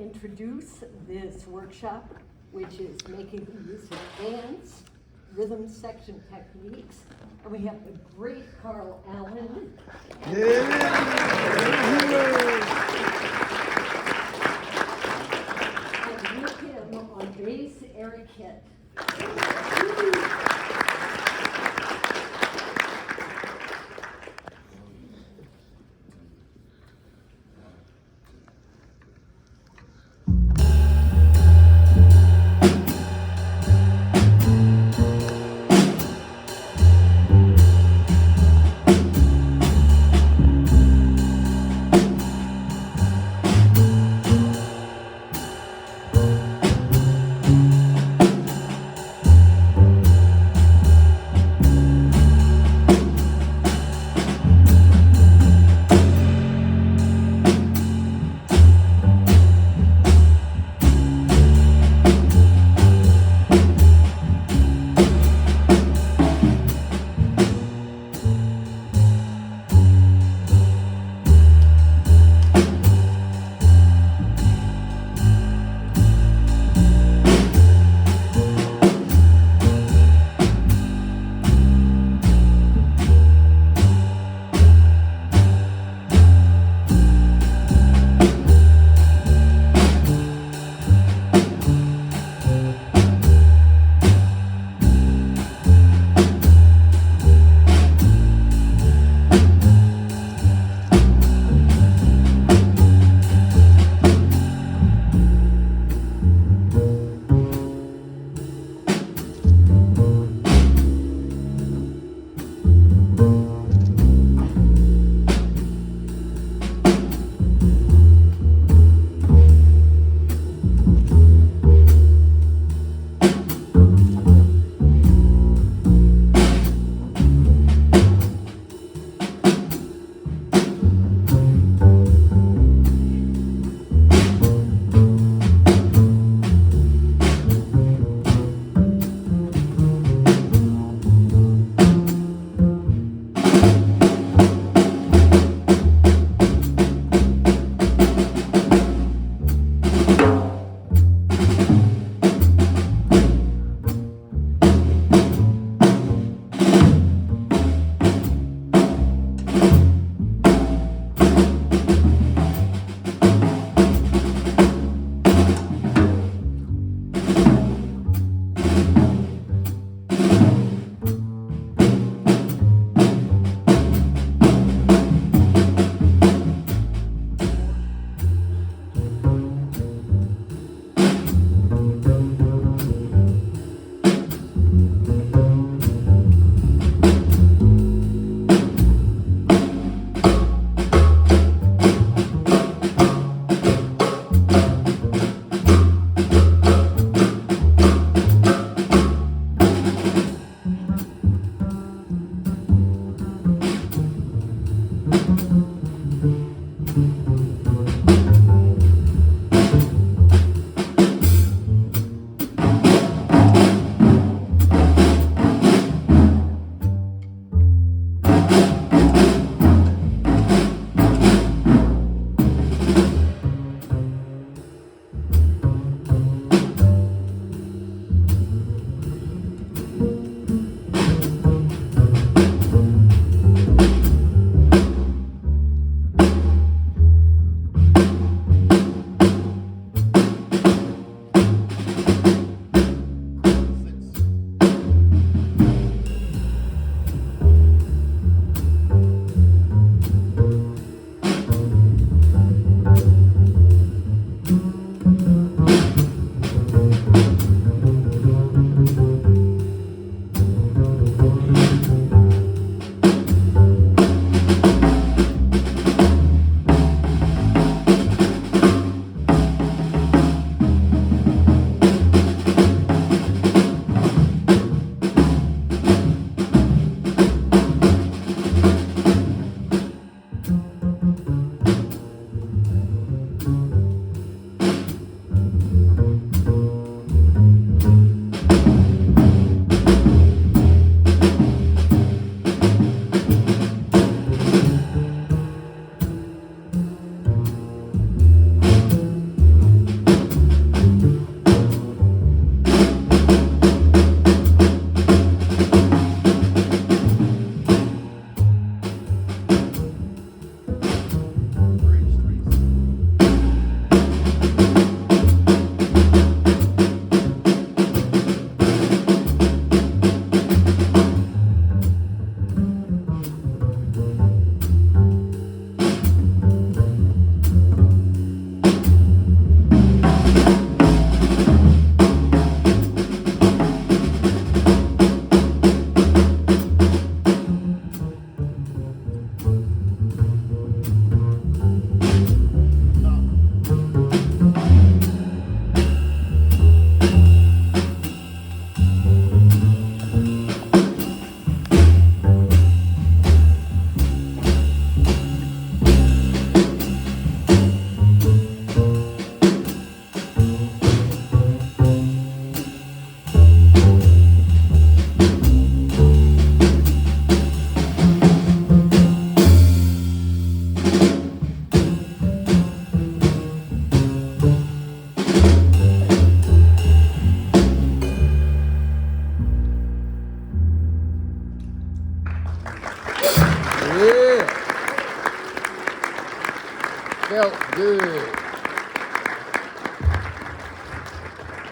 introduce this workshop, which is making use of dance, rhythm section techniques. And we have the great Carl Allen. And with him on bass, Eric HITT.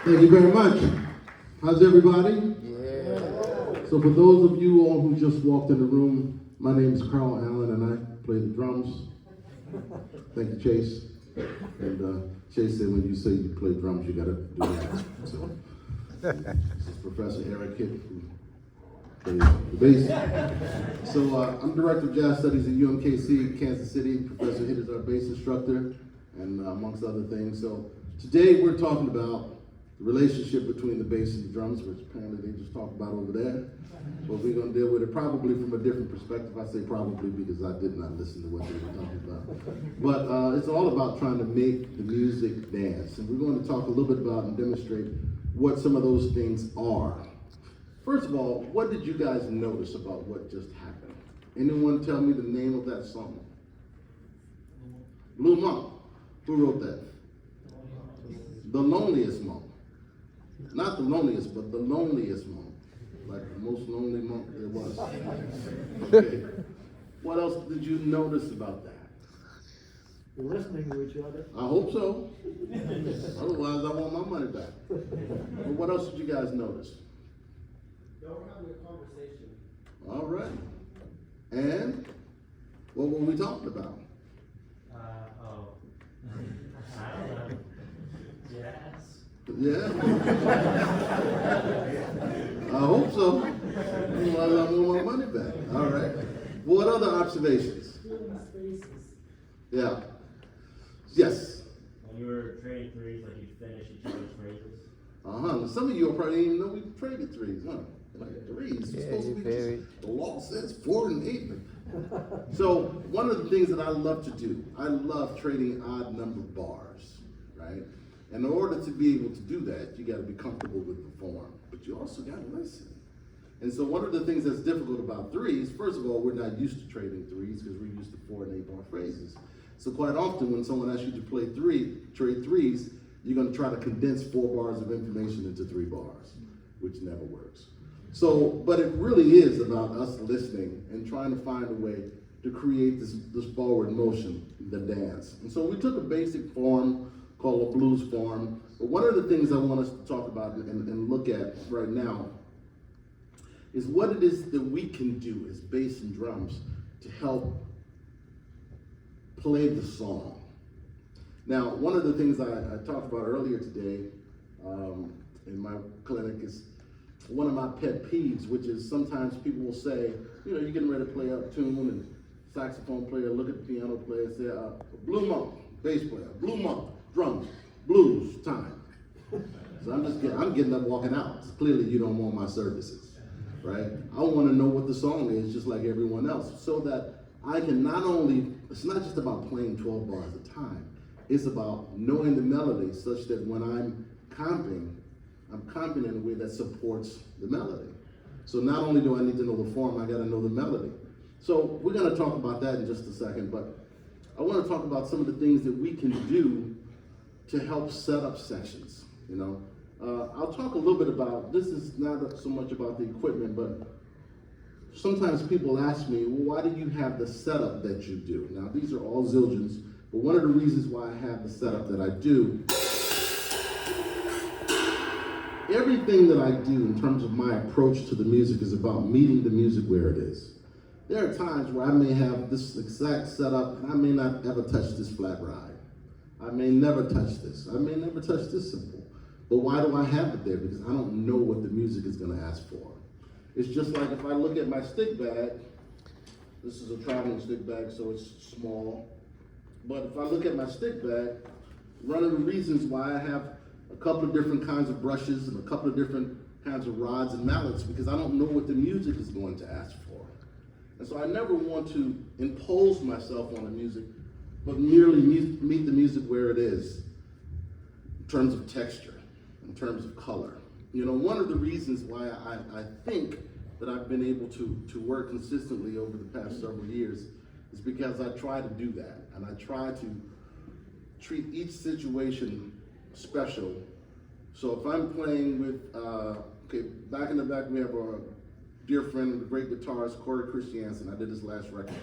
Thank you very much. How's everybody? Yeah. So for those of you all who just walked in the room, my name is Carl Allen and I play the drums. Thank you, Chase. And Chase said when you say you play drums, you gotta do that. So this is Professor Eric HITT, who plays the bass. So I'm Director of Jazz Studies at UMKC, Kansas City. Professor HITT is our bass instructor, and amongst other things. So today we're talking about the relationship between the bass and the drums, which apparently they just talked about over there. But we're going to deal with it probably from a different perspective. I say probably because I did not listen to what they were talking about. But it's all about trying to make the music dance. And we're going to talk a little bit about and demonstrate what some of those things are. First of all, what did you guys notice about what just happened? Anyone tell me the name of that song? Blue Monk. Who wrote that? The Loneliest Monk. Not the loneliest, but the loneliest monk. Like the most lonely monk there was. Okay. What else did you notice about that? You're listening to each other. I hope so. Otherwise, I want my money back. But what else did you guys notice? They were having a conversation. All right. And what were we talking about? I don't know. Jazz. Yeah. I hope so. Otherwise, I want my money back. All right. What other observations? Yeah. Yes. When you were trading threes, like you finish each other's phrases. Some of you probably didn't even know we traded threes, huh? Like threes. It's supposed to be just, the law says 4 and 8. So one of the things that I love to do, I love trading odd number bars, right? And in order to be able to do that, you got to be comfortable with the form, but you also got to listen. And so one of the things that's difficult about threes, first of all, we're not used to trading threes because we're used to 4 and 8 bar phrases. So quite often when someone asks you to trade threes, you're going to try to condense 4 bars of information into 3 bars, which never works. So, but it really is about us listening and trying to find a way to create this forward motion, the dance. And so we took a basic form called a blues form. But one of the things I want us to talk about and look at right now is what it is that we can do as bass and drums to help play the song. Now, one of the things I talked about earlier today in my clinic is one of my pet peeves, which is sometimes people will say, you know, you're getting ready to play a tune and saxophone player look at the piano player and say, Blue Monk, bass player, Blue Monk, drums, blues, time. So I'm getting up walking out. Clearly you don't want my services, right? I want to know what the song is just like everyone else so that I can not only, it's not just about playing 12 bars at a time, it's about knowing the melody such that when I'm comping in a way that supports the melody. So not only do I need to know the form, I got to know the melody. So we're going to talk about that in just a second, but I want to talk about some of the things that we can do to help set up sections, you know. I'll talk a little bit about, this is not so much about the equipment, but sometimes people ask me, well, why do you have the setup that you do? Now, these are all Zildjians, but one of the reasons why I have the setup that I do, everything that I do in terms of my approach to the music is about meeting the music where it is. There are times where I may have this exact setup and I may not ever touch this flat ride. I may never touch this. I may never touch this simple. But why do I have it there? Because I don't know what the music is going to ask for. It's just like if I look at my stick bag, this is a traveling stick bag, so it's small. But if I look at my stick bag, one of the reasons why I have a couple of different kinds of brushes and a couple of different kinds of rods and mallets, because I don't know what the music is going to ask for. And so I never want to impose myself on the music, but merely meet the music where it is, in terms of texture, in terms of color. You know, one of the reasons why I think that I've been able to work consistently over the past several years is because I try to do that, and I try to treat each situation special. So if I'm playing with, back in the back we have our dear friend, the great guitarist, Corey Christiansen. I did his last record,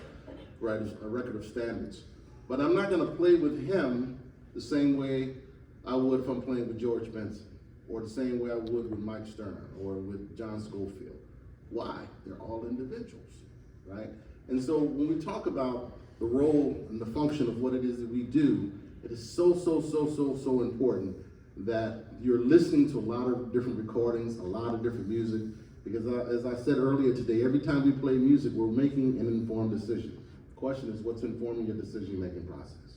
right, a record of standards. But I'm not gonna play with him the same way I would if I'm playing with George Benson. or the same way I would with Mike Stern or with John Schofield. Why? They're all individuals, right? And so when we talk about the role and the function of what it is that we do, it is so important that you're listening to a lot of different recordings, a lot of different music, because as I said earlier today, every time we play music, we're making an informed decision. The question is, what's informing your decision-making process?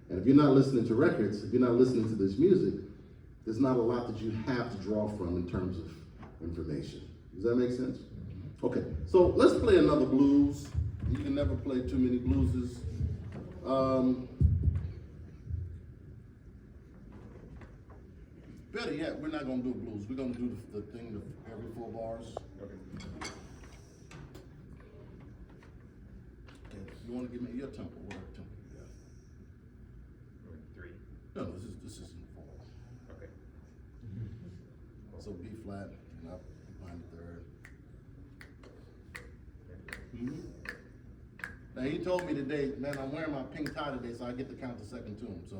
And if you're not listening to records, if you're not listening to this music, there's not a lot that you have to draw from in terms of information. Does that make sense? Okay, so let's play another blues. You can never play too many blueses. Better yet, we're not gonna do blues. We're gonna do the thing of every 4 bars. Okay. Okay, you wanna give me your tempo, whatever tempo you got. 3. No, this isn't 4. Okay. So B flat, and up, behind the 3rd. Mm-hmm. Now he told me today, man, I'm wearing my pink tie today, so I get to count the second tune. So.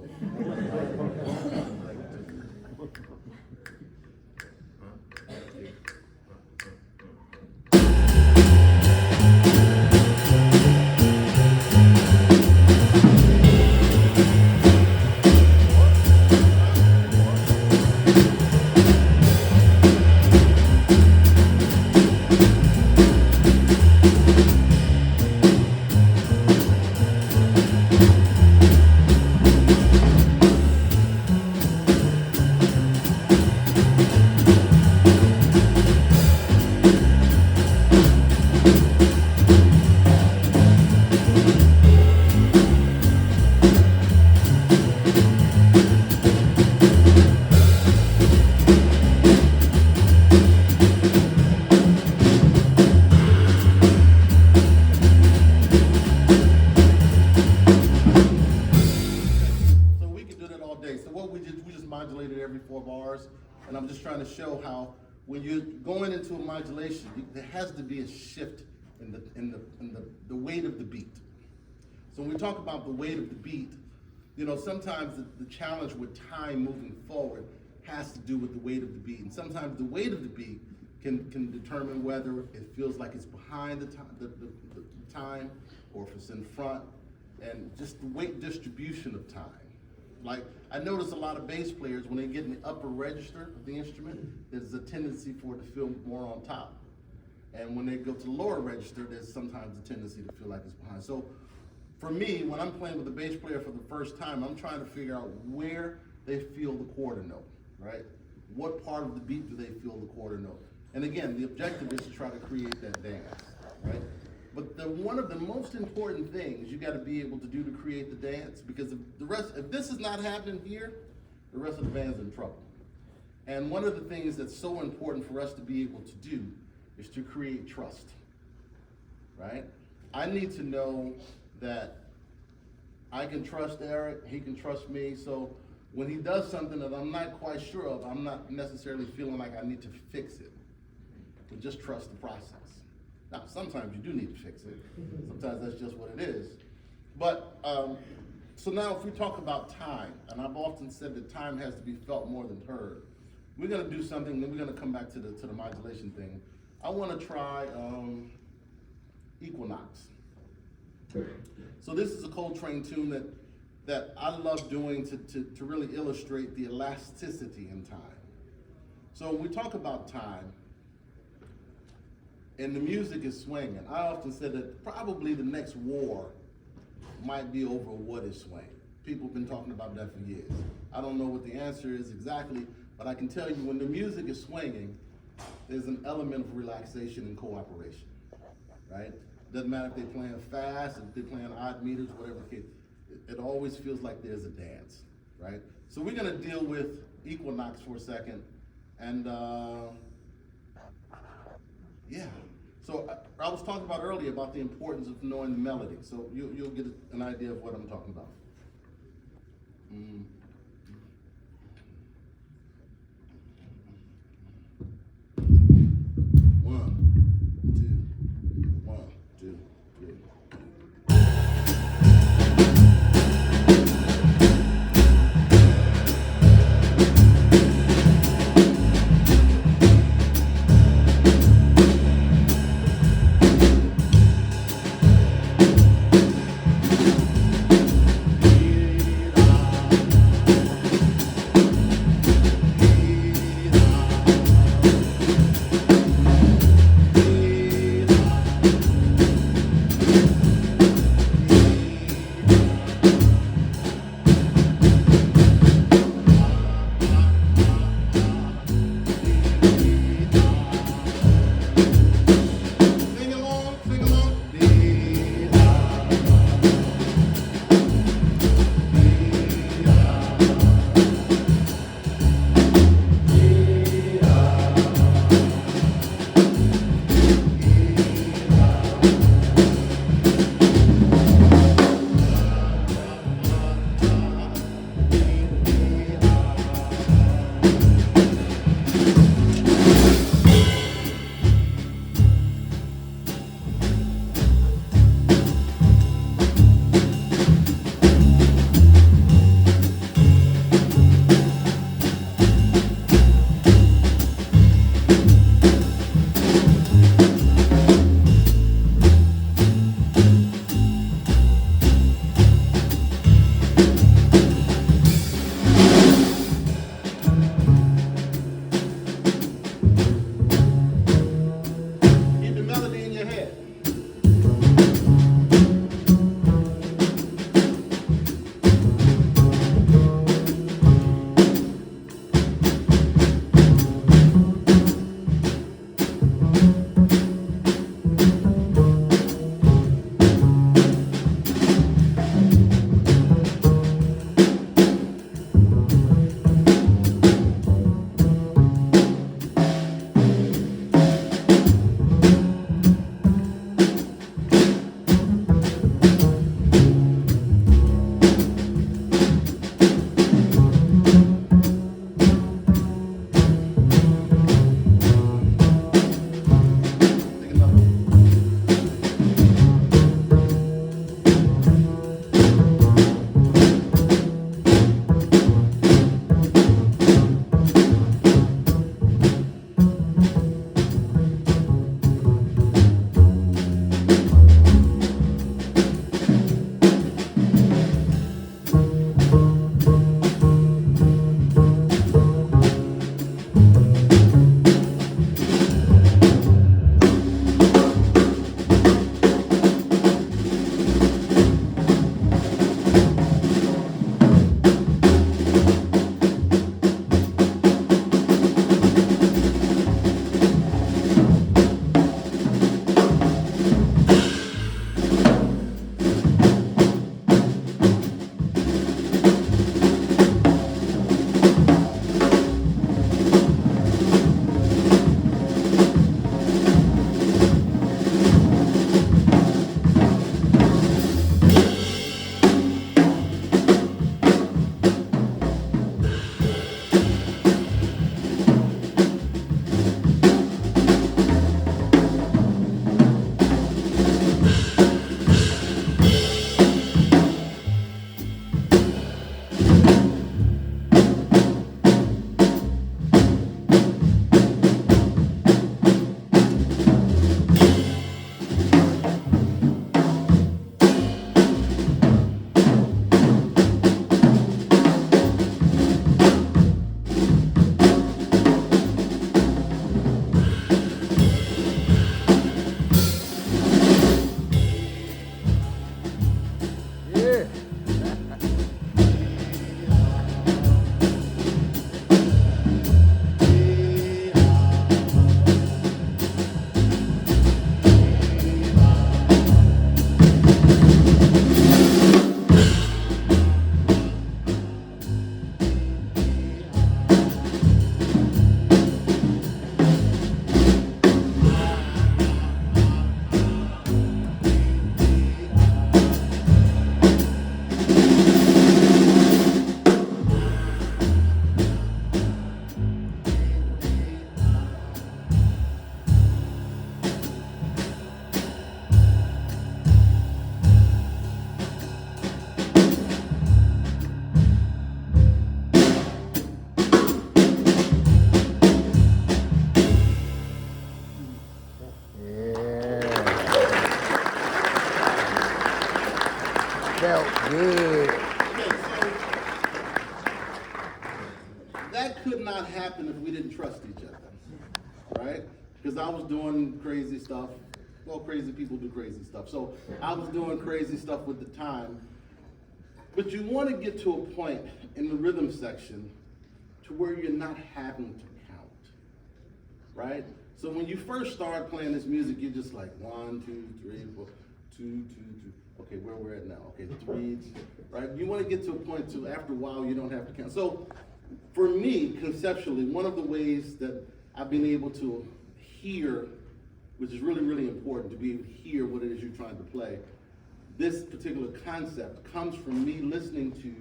Modulated every 4 bars, and I'm just trying to show how when you're going into a modulation, there has to be a shift in the weight of the beat. So when we talk about the weight of the beat, you know, sometimes the challenge with time moving forward has to do with the weight of the beat, and sometimes the weight of the beat can determine whether it feels like it's behind the time or if it's in front, and just the weight distribution of time. Like, I notice a lot of bass players, when they get in the upper register of the instrument, there's a tendency for it to feel more on top. And when they go to the lower register, there's sometimes a tendency to feel like it's behind. So for me, when I'm playing with a bass player for the first time, I'm trying to figure out where they feel the quarter note, right? What part of the beat do they feel the quarter note? And again, the objective is to try to create that dance, right? But one of the most important things you got to be able to do to create the dance, because if this is not happening here, the rest of the band's in trouble. And one of the things that's so important for us to be able to do is to create trust, right? I need to know that I can trust Eric, he can trust me, so when he does something that I'm not quite sure of, I'm not necessarily feeling like I need to fix it, but just trust the process. Now, sometimes you do need to fix it. Sometimes that's just what it is. But, so now if we talk about time, and I've often said that time has to be felt more than heard, we're gonna do something, then we're gonna come back to the modulation thing. I wanna try Equinox. So this is a Coltrane tune that I love doing to really illustrate the elasticity in time. So when we talk about time, and the music is swinging, I often said that probably the next war might be over what is swing. People have been talking about that for years. I don't know what the answer is exactly, but I can tell you when the music is swinging, there's an element of relaxation and cooperation, right? Doesn't matter if they're playing fast, if they're playing odd meters, whatever the case, it always feels like there's a dance, right? So we're gonna deal with Equinox for a second, and yeah. So I was talking about earlier about the importance of knowing the melody. So you'll get an idea of what I'm talking about. that could not happen if we didn't trust each other, right? Because I was doing crazy stuff. Well, crazy people do crazy stuff. So I was doing crazy stuff with the time. But you want to get to a point in the rhythm section to where you're not having to count, right? So when you first start playing this music, you're just like 1, 2, 3, 4, 2, 2, 2. Okay, where we're at now. Okay, 3, right? You want to get to a point to after a while you don't have to count. So for me, conceptually, one of the ways that I've been able to hear, which is really, really important to be able to hear what it is you're trying to play. This particular concept comes from me listening to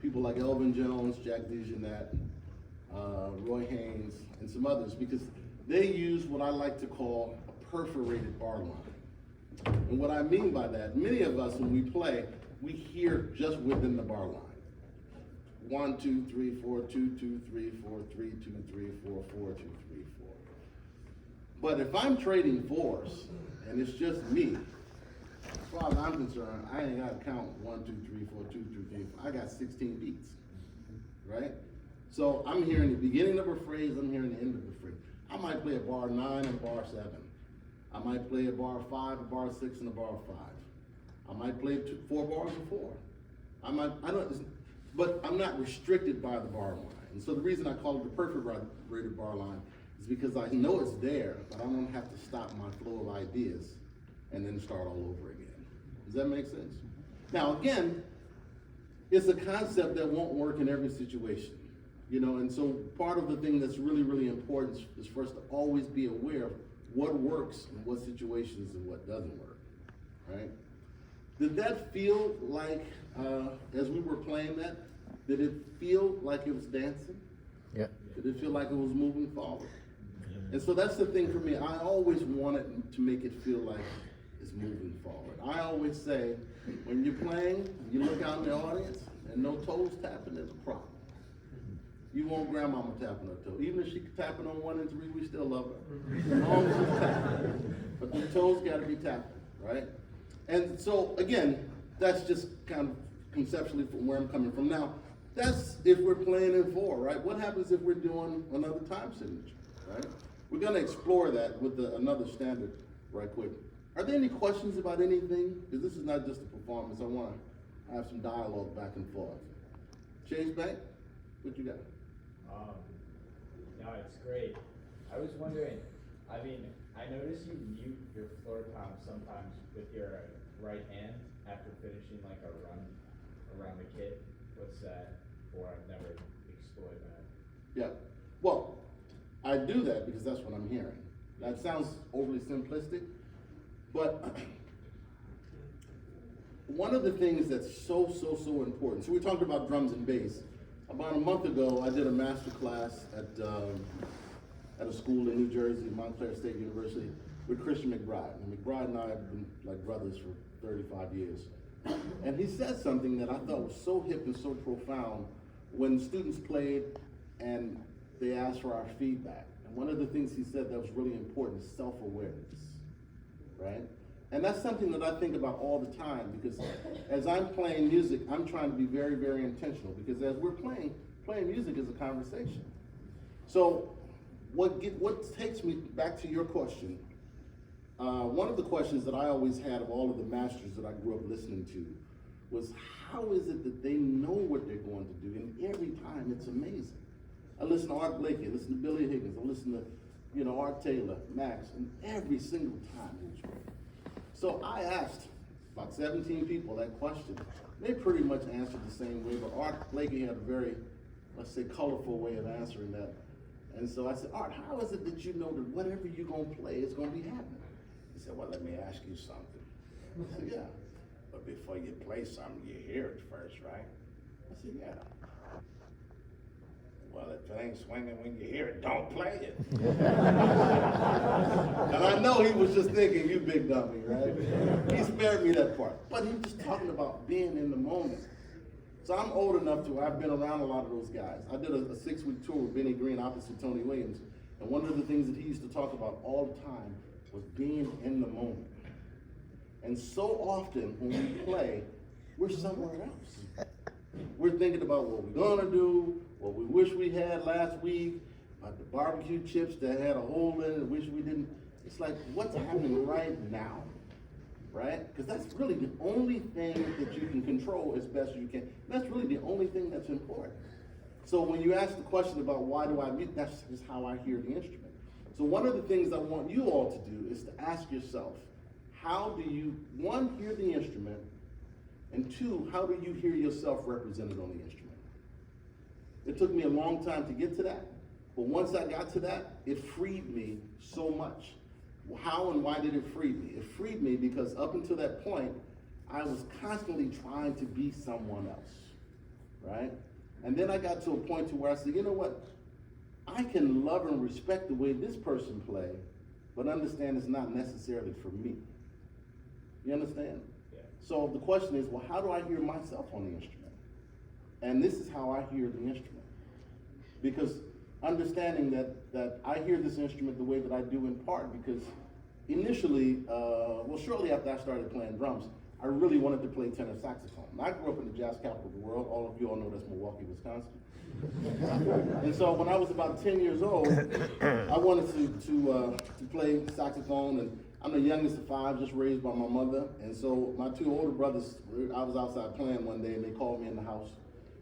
people like Elvin Jones, Jack DeJohnette, Roy Haynes, and some others, because they use what I like to call a perforated bar line. And what I mean by that, many of us when we play, we hear just within the bar line. 1, 2, 3, 4, 2, 2, 3, 4, 3, 2, 3, 4, 4, 2, 3, 4. But if I'm trading fours and it's just me, as far as I'm concerned, I ain't got to count 1, 2, 3, 4, 2, 2, 3, 4. I got 16 beats, right? So I'm hearing the beginning of a phrase, I'm hearing the end of the phrase. I might play a bar 9 and a bar 7. I might play a bar 5, a bar 6, and a bar 5. I might play 4 bars of 4. But I'm not restricted by the bar line. And so the reason I call it the perforated bar line is because I know it's there, but I don't have to stop my flow of ideas and then start all over again. Does that make sense? Now again, it's a concept that won't work in every situation, you know, and so part of the thing that's really, really important is for us to always be aware of what works in what situations and what doesn't work, right? Did that feel like, as we were playing that, did it feel like it was dancing? Yeah. Did it feel like it was moving forward? And so that's the thing for me. I always wanted to make it feel like it's moving forward. I always say, when you're playing, you look out in the audience and no toes tapping is a problem. You want grandmama tapping her toe. Even if she's tapping on 1 and 3, we still love her. As long as she's tapping. But the toes gotta be tapping, right? And so again, that's just kind of conceptually from where I'm coming from. Now, that's if we're playing in 4, right? What happens if we're doing another time signature, right? We're gonna explore that with another standard right quick. Are there any questions about anything? Because this is not just a performance. I wanna have some dialogue back and forth. Chase Bank, what you got? No, it's great. I was wondering, I mean, I notice you mute your floor tom sometimes with your right hand after finishing like a run around the kit. What's that for? I've never explored that. Yeah, well, I do that because that's what I'm hearing. That sounds overly simplistic, but one of the things that's so important, so we talked about drums and bass. About a month ago, I did a master class at a school in New Jersey, Montclair State University, with Christian McBride. And McBride and I have been like brothers for 35 years. And he said something that I thought was so hip and so profound when students played and they asked for our feedback. And one of the things he said that was really important is self-awareness, right? And that's something that I think about all the time, because as I'm playing music, I'm trying to be very, very intentional, because as we're playing music is a conversation. So what takes me back to your question, one of the questions that I always had of all of the masters that I grew up listening to was, how is it that they know what they're going to do? And every time it's amazing. I listen to Art Blakey, I listen to Billy Higgins, I listen to, Art Taylor, Max, and every single time it was great. So I asked about 17 people that question. They pretty much answered the same way, but Art Blakey had a very, let's say, colorful way of answering that. And so I said, Art, how is it that you know that whatever you're gonna play is gonna be happening? He said, well, let me ask you something. I said, yeah. But before you play something, you hear it first, right? I said, yeah. Well, if it ain't swinging when you hear it, don't play it. And I know he was just thinking, you big dummy, right? He spared me that part. But he was talking about being in the moment. So I'm old enough to, I've been around a lot of those guys. I did a 6-week tour with Benny Green opposite Tony Williams. And one of the things that he used to talk about all the time was being in the moment. And so often when we play, we're somewhere else. We're thinking about what we're gonna do, Well, we wish we had last week, the barbecue chips that had a hole in it, wish we didn't. It's like, what's happening right now, right? Because that's really the only thing that you can control as best you can. That's really the only thing that's important. So when you ask the question about why do I mute, that's just how I hear the instrument. So one of the things I want you all to do is to ask yourself, how do you, one, hear the instrument, and two, how do you hear yourself represented on the instrument? It took me a long time to get to that, but once I got to that, it freed me so much. How and why did it free me? It freed me because up until that point, I was constantly trying to be someone else, right? And then I got to a point to where I said, you know what? I can love and respect the way this person play, but understand it's not necessarily for me. You understand? Yeah. So the question is, well, how do I hear myself on the instrument? And this is how I hear the instrument. Because understanding that I hear this instrument the way that I do in part because initially, shortly after I started playing drums, I really wanted to play tenor saxophone. I grew up in the jazz capital of the world. All of you all know that's Milwaukee, Wisconsin. And so when I was about 10 years old, I wanted to play saxophone, and I'm the youngest of five, just raised by my mother. And so my two older brothers, I was outside playing one day, and they called me in the house,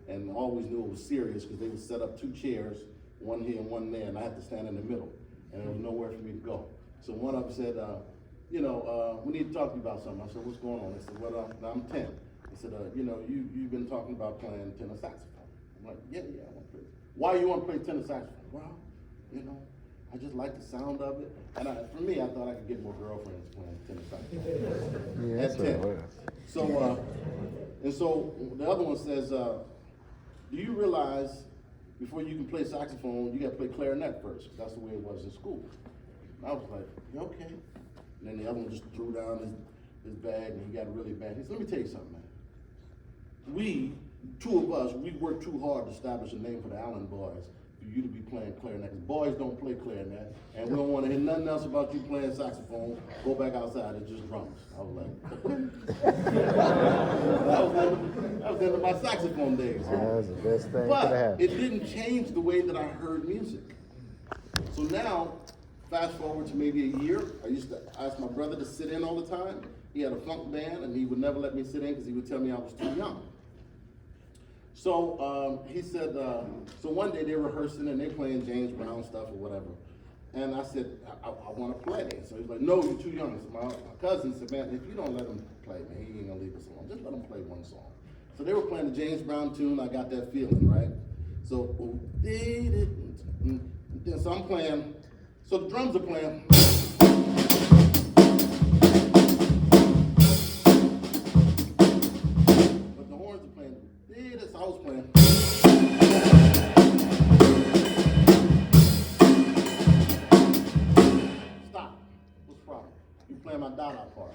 and I always knew it was serious because they would set up two chairs, one here and one there, and I had to stand in the middle, and there was nowhere for me to go. So one of them said, we need to talk to you about something. I said, what's going on? They said, well, I'm 10. They said, you've been talking about playing tenor saxophone. I'm like, yeah, I want to play. Why you want to play tenor saxophone? Well, I just like the sound of it. And for me, I thought I could get more girlfriends playing tenor saxophone. Yeah, At 10. So the other one says, do you realize before you can play saxophone, you got to play clarinet first? That's the way it was in school. And I was like, yeah, okay. And then the other one just threw down his bag and he got really bad. He said, let me tell you something, man. We, two of us, we worked too hard to establish a name for the Allen boys for you to be playing clarinet. Because boys don't play clarinet, and we don't want to hear nothing else about you playing saxophone. Go back outside, it's just drums. I was like, that was the end of my saxophone days. That was the best thing could have But happened. it didn't change the way that I heard music. So now, fast forward to maybe a year, I used to ask my brother to sit in all the time. He had a funk band, and he would never let me sit in because he would tell me I was too young. So he said, so one day they're rehearsing and they're playing James Brown stuff or whatever. And I said, I want to play. So he's like, no, you're too young. So my cousin said, man, if you don't let him play, man, he ain't gonna leave us alone. Just let him play one song. So they were playing the James Brown tune, I Got That Feeling, right? So I'm playing, so the drums are playing. But the horns are playing. So I was playing. Stop. What's the problem? You playing my Dada part.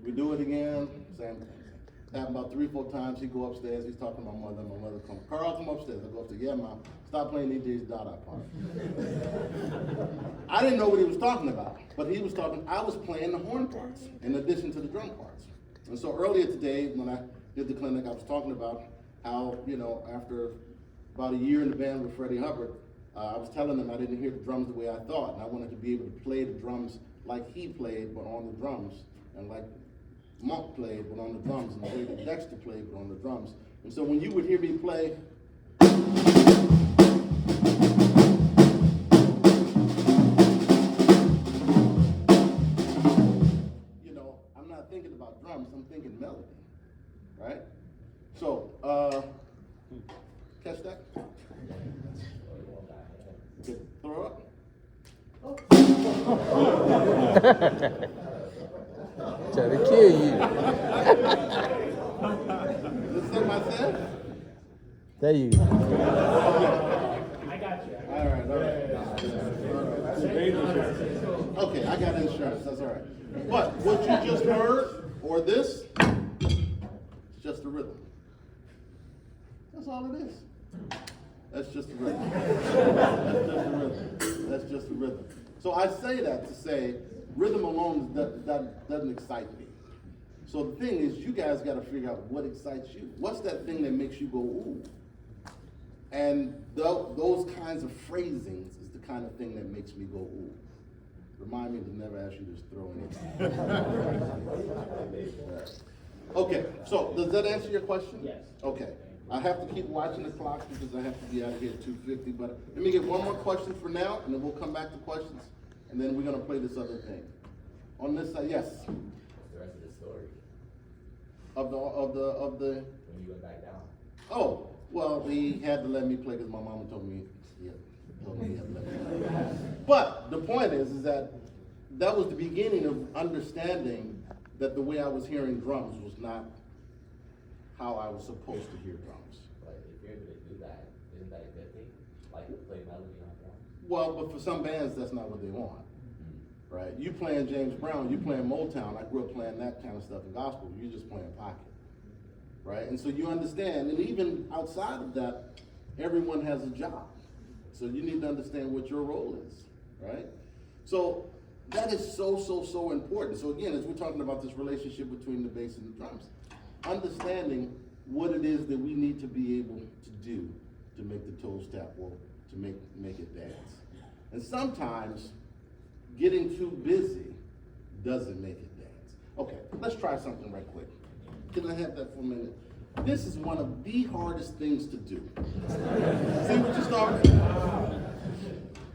We do it again, same thing. Happened about 3-4 times. He go upstairs, he's talking to my mother. My mother comes, Carl, come upstairs. I go upstairs, yeah, Mom, stop playing these Dada part. I didn't know what he was talking about, but he was talking, I was playing the horn parts in addition to the drum parts. And so earlier today, when I did the clinic, I was talking about how, after about a year in the band with Freddie Hubbard, I was telling him I didn't hear the drums the way I thought, and I wanted to be able to play the drums like he played, but on the drums, and like Monk played, but on the drums, and the way that Dexter played, but on the drums. And so when you would hear me play, I'm not thinking about drums, I'm thinking melody, right? So, catch that? Okay, throw up. Trying to kill you. Is this something I said? There you go. I got you. All right. Okay, I got insurance, that's all right. But what you just heard, or this, is just a rhythm. That's all it is. That's just a rhythm. That's just a rhythm. That's just a rhythm. So I say that to say, rhythm alone that doesn't excite me. So the thing is, you guys got to figure out what excites you. What's that thing that makes you go, ooh? And those kinds of phrasings is the kind of thing that makes me go, ooh. Remind me to never ask you to throw anything. Okay, so does that answer your question? Yes. Okay, I have to keep watching the clock because I have to be out of here at 2:50, but let me get one more question for now, and then we'll come back to questions, and then we're gonna play this other thing. On this side, yes? What's the rest of the story? Of the, When you went back down? oh, well, he had to let me play because my mama told me, yeah, told me he had to let me play. But the point is that was the beginning of understanding that the way I was hearing drums was not how I was supposed to hear drums. But if you're able to do that, isn't that a good thing? Like play melody on drums? Well, but for some bands, that's not what they want, right? You playing James Brown, you playing Motown. I grew up playing that kind of stuff in gospel. You're just playing pocket, right? And so you understand, and even outside of that, everyone has a job. So you need to understand what your role is, right? So that is so important. So again, as we're talking about this relationship between the bass and the drums, understanding what it is that we need to be able to do to make the toes tap or to make it dance. And sometimes getting too busy doesn't make it dance. Okay, let's try something right quick. Can I have that for a minute? This is one of the hardest things to do. See what you started?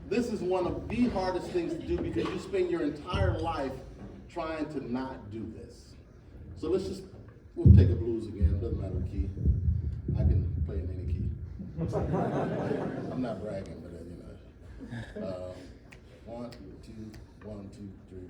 This is one of the hardest things to do because you spend your entire life trying to not do this. So we'll take a blues again, doesn't matter the key. I can play in any key. I'm not bragging, but you know. 1, 2, 1, 2, 3.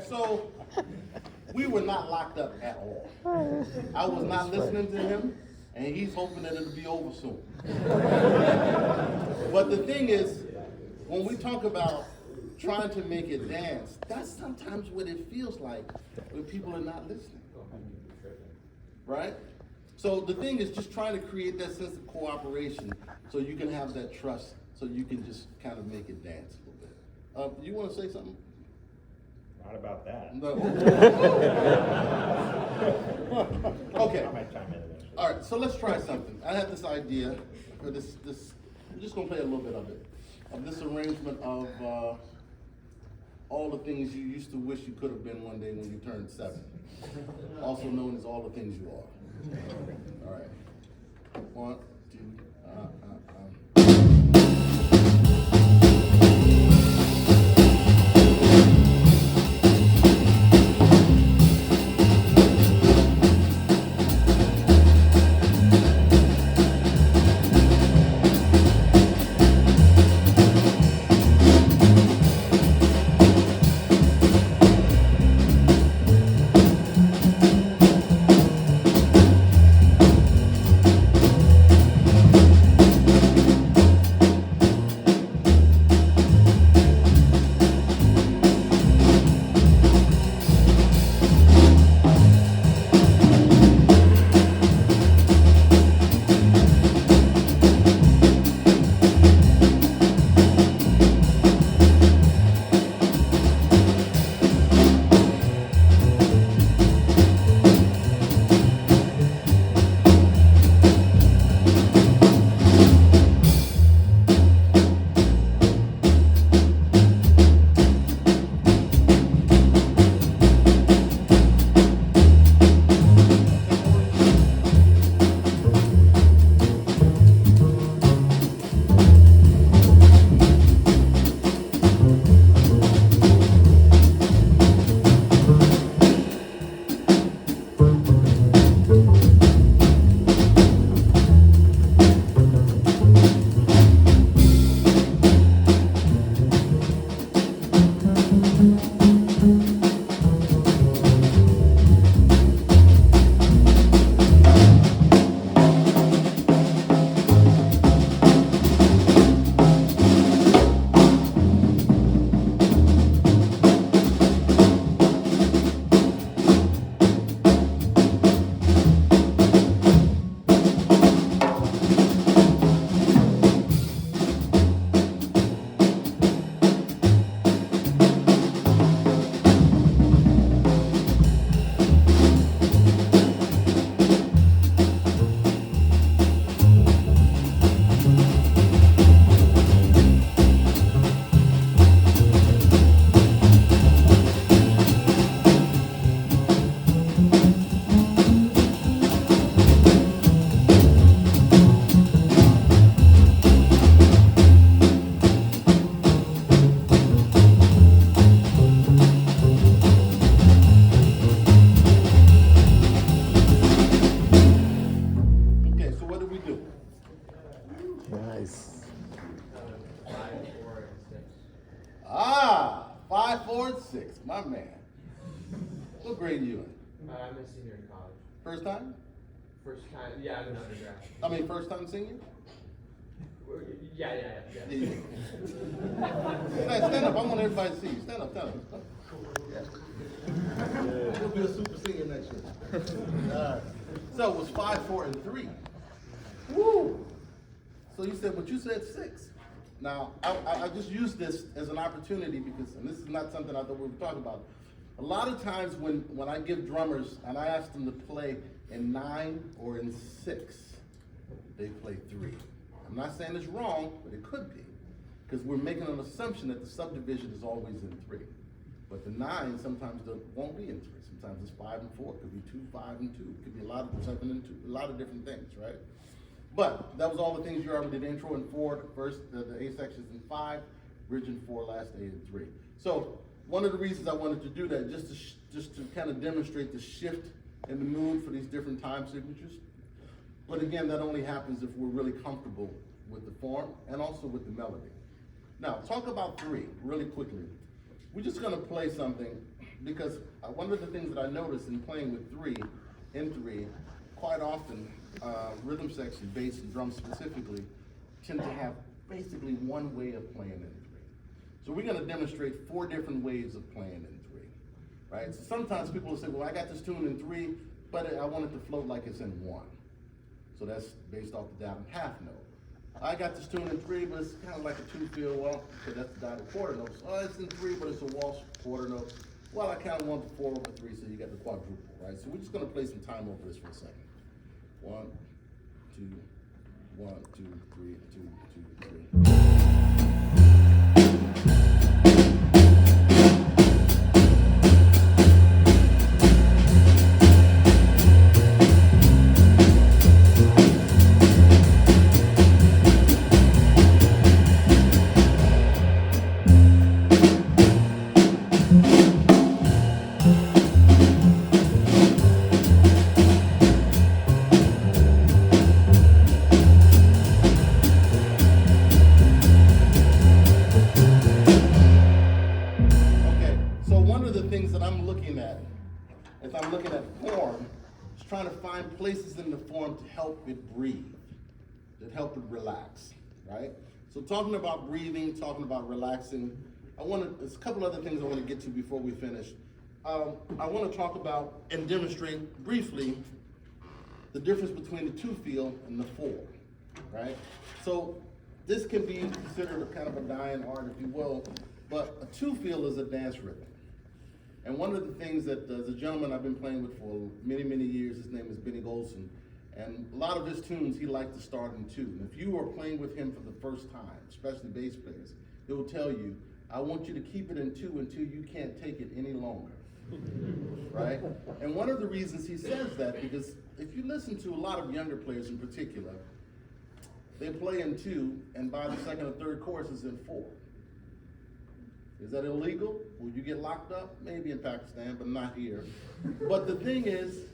So, we were not locked up at all. I was not listening to him, and he's hoping that it'll be over soon. But the thing is, when we talk about trying to make it dance, that's sometimes what it feels like when people are not listening. Right? So the thing is just trying to create that sense of cooperation so you can have that trust, so you can just kind of make it dance a little bit. You want to say something? Not about that. No. Okay. I might chime in eventually. All right, so let's try something. I had this idea for this. I'm just gonna play a little bit of it, of this arrangement of all the things you used to wish you could have been one day when you turned 7, also known as all the things you are. All right, 1, 2. 5, 4, and 6. Ah, 5, 4, and 6, my man. What grade are you in? I'm a senior in college. First time? First time, yeah, I'm an undergrad. I mean, first time senior? Yeah. Stand up, I want everybody to see you. Stand up. Yeah. You'll be a super senior next year. All right. So it was 5, 4, and 3. Woo! So you said, but you said 6. Now, I just used this as an opportunity because, and this is not something I thought we were talking about. A lot of times when I give drummers and I ask them to play in 9 or in 6, they play 3. I'm not saying it's wrong, but it could be. Because we're making an assumption that the subdivision is always in 3. But the 9 sometimes won't be in 3. Sometimes it's 5 and 4. It could be 2, 5, and 2. It could be a lot of something and 2. A lot of different things, right? But that was all the things you already did. Intro and 4, first the A sections in 5, bridge in 4, last A in 3. So one of the reasons I wanted to do that, just to kind of demonstrate the shift in the mood for these different time signatures. But again, that only happens if we're really comfortable with the form and also with the melody. Now, talk about 3 really quickly. We're just gonna play something because one of the things that I noticed in playing with 3, in 3, quite often, rhythm section, bass and drums specifically, tend to have basically one way of playing in 3. So we're gonna demonstrate 4 different ways of playing in 3, right? So sometimes people will say, well, I got this tune in 3, but I want it to float like it's in 1. So that's based off the down half note. I got this tune in 3, but it's kind of like a 2-feel, well, okay, that's the dotted quarter note. So it's in 3, but it's a waltz quarter note. Well, I kind of want the 4 over 3, so you got the quadruple, right? So we're just gonna play some time over this for a second. 1, 2, 1, 2, 3, 2, 2, 3. Places in the form to help it breathe, that help it relax, right? So talking about breathing, talking about relaxing, there's a couple other things I want to get to before we finish. I want to talk about and demonstrate briefly the difference between the 2-feel and the 4, right? So this can be considered a kind of a dying art, if you will, but a 2-feel is a dance rhythm. And one of the things that the gentleman I've been playing with for many, many years, his name is Benny Golson, and a lot of his tunes he liked to start in 2. And if you are playing with him for the first time, especially bass players, he will tell you, I want you to keep it in 2 until you can't take it any longer, right? And one of the reasons he says that, because if you listen to a lot of younger players in particular, they play in 2, and by the second or third chorus is in 4. Is that illegal? Will you get locked up? Maybe in Pakistan, but not here. But the thing is,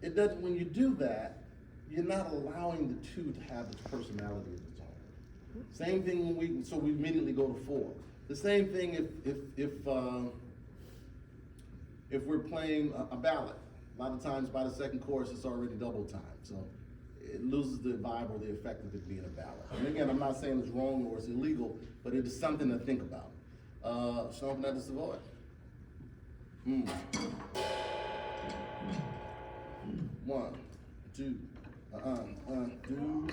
it doesn't. When you do that, you're not allowing the 2 to have its personality of its own. Same thing when we immediately go to 4. The same thing if we're playing a ballad. A lot of times by the second chorus, it's already double time. So it loses the vibe or the effect of it being a ballad. And again, I'm not saying it's wrong or it's illegal, but it is something to think about. Stomping at the Savoy. 1, 2, 2.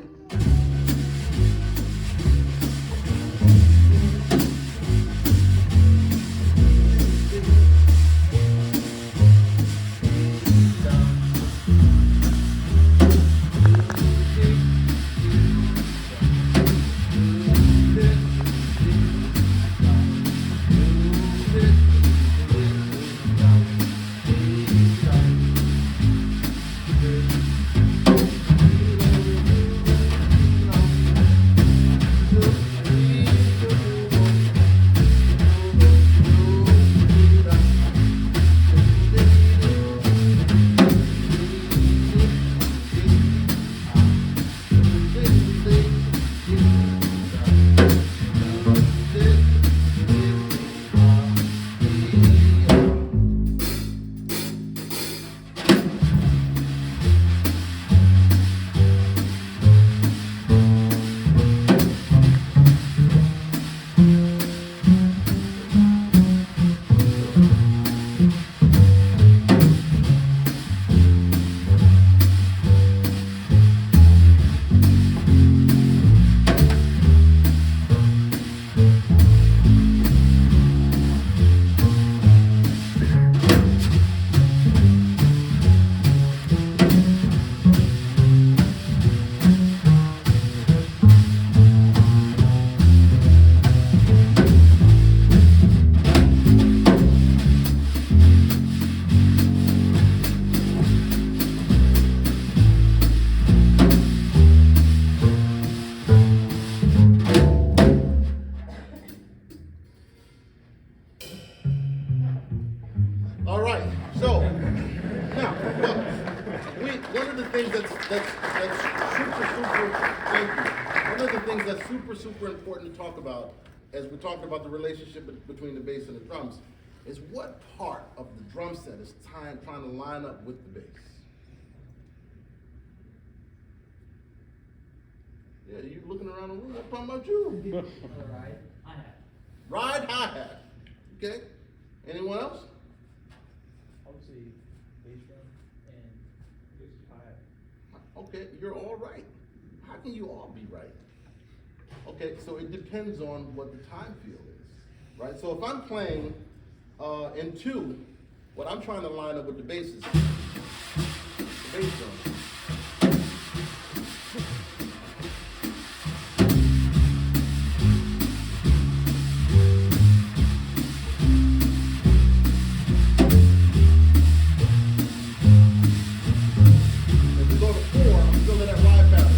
super important to talk about as we're talking about the relationship between the bass and the drums is what part of the drum set is trying to line up with the bass. Yeah, you looking around the room, I'm talking about you. Right. Hi-hat. Ride hi-hat. Okay. Anyone else? I would say bass drum and hi-hat. Okay, you're all right. How can you all be right? Okay, so it depends on what the time feel is, right? So if I'm playing in 2, what I'm trying to line up with the bass is the bass drum. If we go to 4, I'm still in that ride pattern.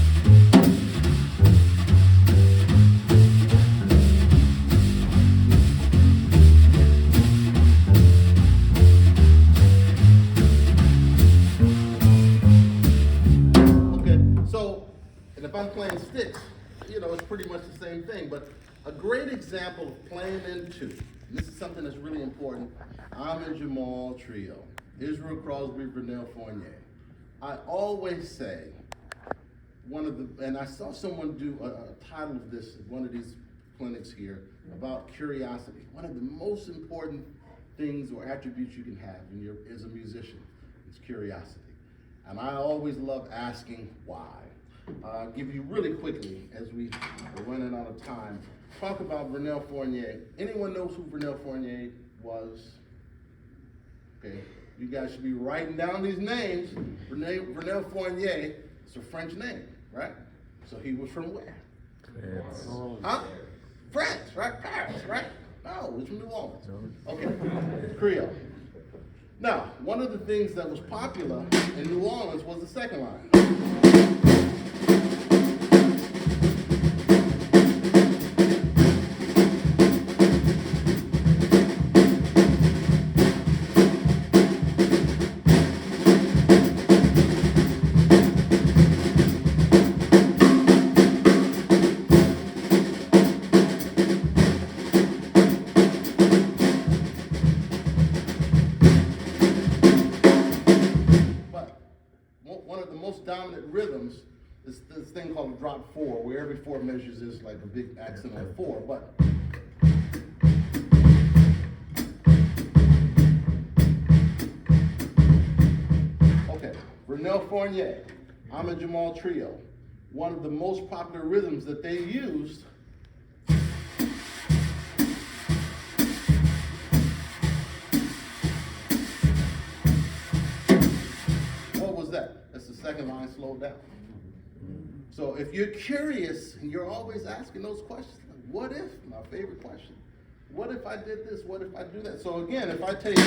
So, and if I'm playing sticks, you know, it's pretty much the same thing, but a great example of playing in 2, and this is something that's really important, I'm in Jamal Trio, Israel Crosby, Vernell Fournier. I always say, and I saw someone do a title of this at one of these clinics here about curiosity. One of the most important things or attributes you can have as a musician is curiosity. And I always love asking why. I'll give you really quickly, as we're running out of time, talk about Vernell Fournier. Anyone knows who Vernell Fournier was? Okay, you guys should be writing down these names. Vernell Fournier is a French name, right? So he was from where? France. Huh? France, right? Paris, right? No, he's from New Orleans. Okay, Creole. Now, one of the things that was popular in New Orleans was the second line. One of the most dominant rhythms is this thing called a drop 4, where every 4 measures is like a big accent on 4, but okay, Vernell Fournier, I'm a Jamal Trio. One of the most popular rhythms that they used that's the second line slowed down. So if you're curious and you're always asking those questions, like, what if, my favorite question, what if I did this, what if I do that? So again, if I take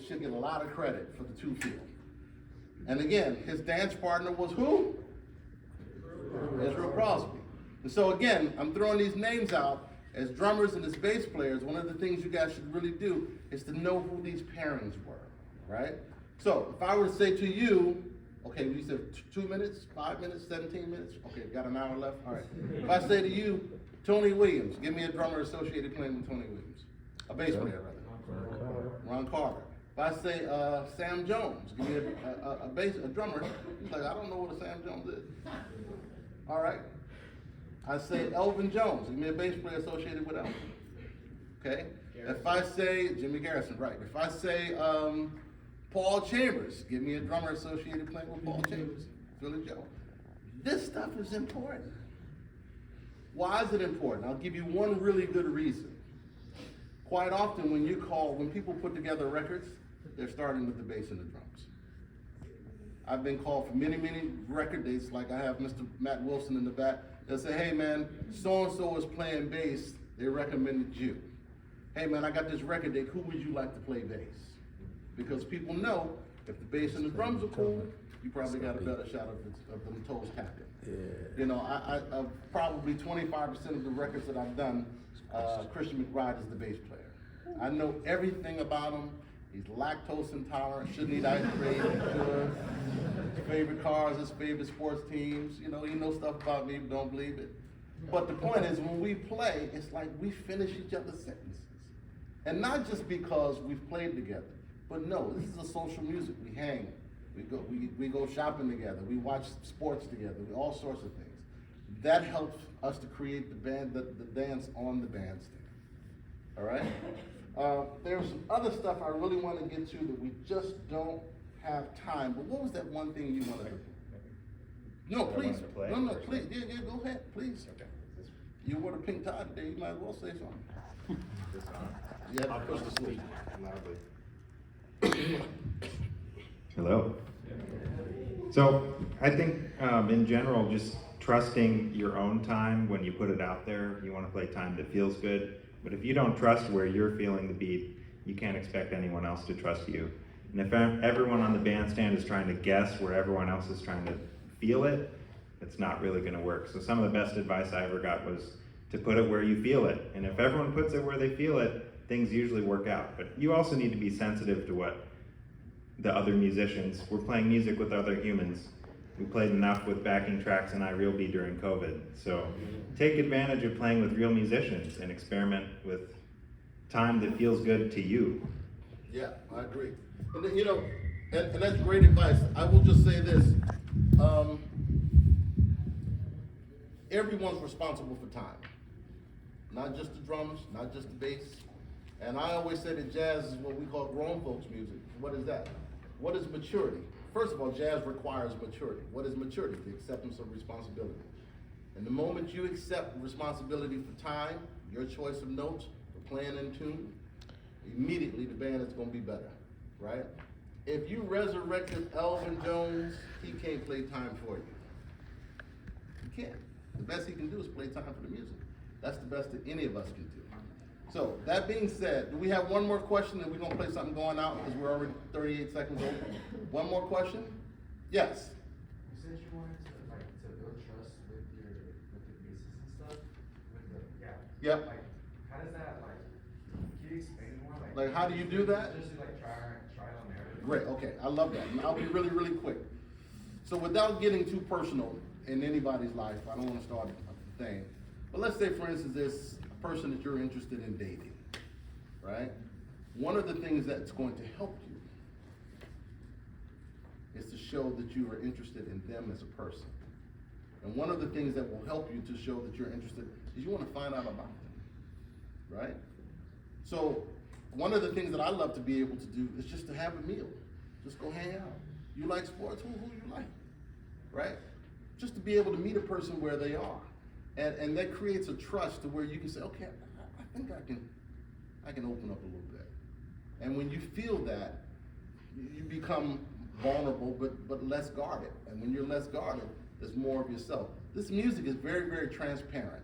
should get a lot of credit for the 2 field. And again, his dance partner was who? Israel Crosby. And so again, I'm throwing these names out as drummers and as bass players. One of the things you guys should really do is to know who these pairings were, right? So if I were to say to you, okay, we said 2 minutes, 5 minutes, 17 minutes. Okay, got an hour left. All right. If I say to you, Tony Williams, give me a drummer associated playing with Tony Williams, a bass player rather. Ron Carter. If I say Sam Jones, give me a drummer, he's like, I don't know what a Sam Jones is. All right. I say Elvin Jones, give me a bass player associated with Elvin. Okay. If I say Jimmy Garrison, right. If I say Paul Chambers, give me a drummer associated playing with Paul Chambers, Philly Joe. This stuff is important. Why is it important? I'll give you one really good reason. Quite often when people put together records, they're starting with the bass and the drums. I've been called for many, many record dates, like I have Mr. Matt Wilson in the back. They'll say, hey man, so-and-so is playing bass, they recommended you. Hey man, I got this record date, who would you like to play bass? Because people know, if the bass and the drums are cool, you probably got a better shot of them toes tapping. Yeah. You know, I probably 25% of the records that I've done, Christian McBride is the bass player. I know everything about him. He's lactose intolerant, shouldn't eat ice cream, good. His favorite cars, his favorite sports teams. You know, he knows stuff about me, but don't believe it. But the point is, when we play, it's like we finish each other's sentences. And not just because we've played together, but no, this is a social music. We hang, we go shopping together, we watch sports together, all sorts of things. That helps us to create the dance on the bandstand. All right? There's some other stuff I really want to get to that we just don't have time. But what was that one thing you wanted to do? No, please. No, please. Yeah, go ahead, please. Okay. You wore the pink tie today, you might as well say something. This on? You have to push the switch. Loudly. Hello. So I think in general, just trusting your own time when you put it out there. You want to play time that feels good. But if you don't trust where you're feeling the beat, you can't expect anyone else to trust you. And if everyone on the bandstand is trying to guess where everyone else is trying to feel it, it's not really going to work. So some of the best advice I ever got was to put it where you feel it. And if everyone puts it where they feel it, things usually work out. But you also need to be sensitive to what the other musicians, we're playing music with other humans. We played enough with backing tracks and iRealB during COVID. So take advantage of playing with real musicians and experiment with time that feels good to you. Yeah, I agree. And then, you know, and that's great advice. I will just say this. Everyone's responsible for time. Not just the drums, not just the bass. And I always say that jazz is what we call grown folks music. What is that? What is maturity? First of all, jazz requires maturity. What is maturity? The acceptance of responsibility. And the moment you accept responsibility for time, your choice of notes, for playing in tune, immediately the band is going to be better, right? If you resurrected Elvin Jones, he can't play time for you. He can't. The best he can do is play time for the music. That's the best that any of us can do. So, that being said, do we have one more question and we're going to play something going out because we're already 38 seconds over? One more question? Yes. You said you wanted to build trust with the bases and stuff, Yep. Like, how does that, can you explain more? Like, how do you do that? Just trial and error. Great, okay, I love that. And I'll be really, really quick. So without getting too personal in anybody's life, I don't want to start a thing. But let's say, for instance, there's a person that you're interested in dating, right? One of the things that's going to help you is to show that you are interested in them as a person. And one of the things that will help you to show that you're interested is you want to find out about them, right? So one of the things that I love to be able to do is just to have a meal. Just go hang out. You like sports? Who you like, right? Just to be able to meet a person where they are. And that creates a trust to where you can say, okay, I think I can open up a little bit. And when you feel that, you become vulnerable, but less guarded. And when you're less guarded, there's more of yourself. This music is very, very transparent.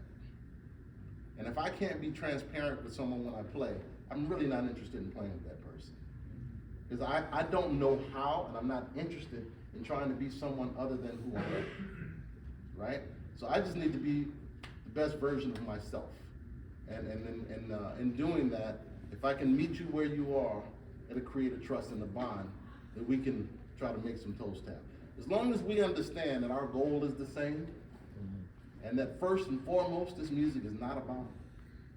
And if I can't be transparent with someone when I play, I'm really not interested in playing with that person. Because I don't know how, and I'm not interested in trying to be someone other than who I am, right? So I just need to be the best version of myself. And in doing that, if I can meet you where you are, it'll create a trust and a bond that we can try to make some toes tap. As long as we understand that our goal is the same, and that first and foremost, this music is not about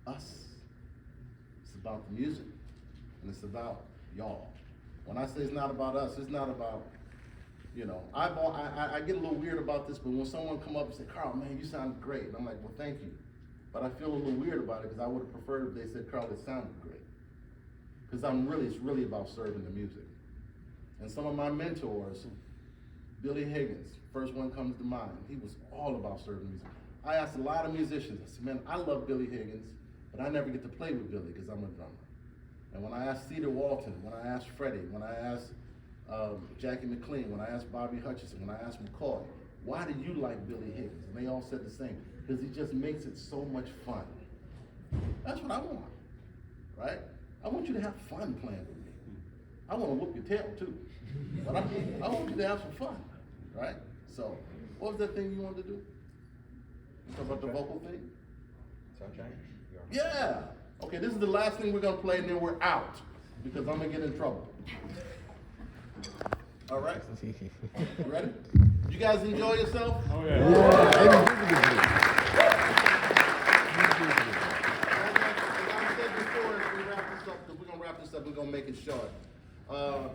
us. It's about the music, and it's about y'all. When I say it's not about us, it's not about, you know, I get a little weird about this, but when someone come up and say, Carl, man, you sound great. And I'm like, well, thank you. But I feel a little weird about it because I would have preferred if they said, Carl, it sounded great. Because it's really about serving the music. And some of my mentors, Billy Higgins, first one comes to mind. He was all about serving music. I asked a lot of musicians, I said, man, I love Billy Higgins, but I never get to play with Billy because I'm a drummer. And when I asked Cedar Walton, when I asked Freddie, when I asked Jackie McLean, when I asked Bobby Hutcherson, when I asked McCoy, why do you like Billy Higgins? And they all said the same, because he just makes it so much fun. That's what I want, right? I want you to have fun playing with me. I want to whoop your tail too, but I want you to have some fun, right? So, what was that thing you wanted to do? Talk about the vocal thing? Sunshine? Yeah. Okay, this is the last thing we're gonna play, and then we're out because I'm gonna get in trouble. All right. You ready? You guys enjoy yourself? Oh As I said before, as we wrap this up, we're gonna wrap this up. We're gonna make it short.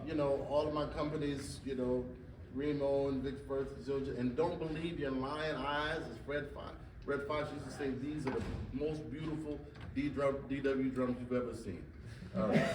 You know, all of my companies, you know, Remo and Vic First, and don't believe your lying eyes, as Fred Fox used to say, these are the most beautiful DW drums you've ever seen. All right.